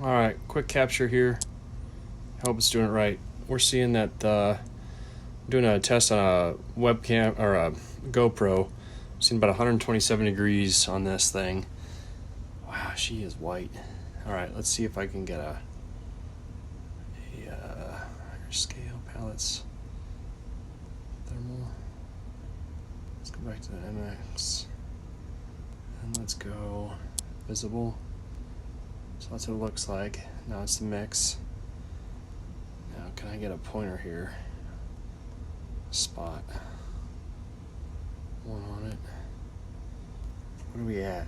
Alright, quick capture here. I hope it's doing it right. We're seeing that doing a test on a webcam or a GoPro. Seeing about 127 degrees on this thing. Wow, she is white. Alright, let's see if I can get a higher scale palettes. Thermal. Let's go back to the MX. And let's go visible. So that's what it looks like. Now it's the mix. Now can I get a pointer here? Spot. One on it. What are we at?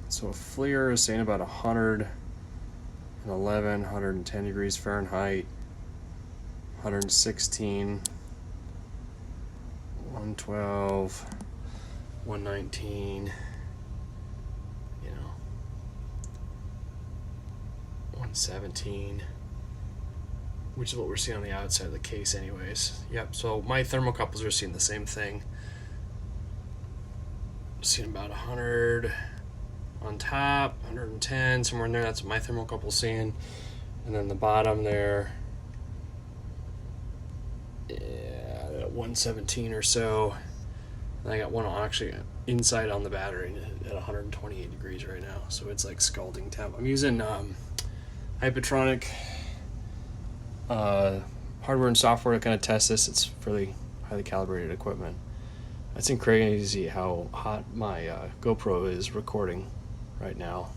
So a FLIR is saying about 111, 110 degrees Fahrenheit, 116, 112, 119, 117, which is what we're seeing on the outside of the case anyways. Yep, so my thermocouples are seeing the same thing. Seeing about 100 on top, 110, somewhere in there. That's what my thermocouple's seeing. And then the bottom there, yeah, 117 or so. And I got one actually inside on the battery at 128 degrees right now. So it's like scalding temp. I'm using IPEMOtion hardware and software to kind of test this. It's fairly highly calibrated equipment. It's crazy how hot my GoPro is recording right now.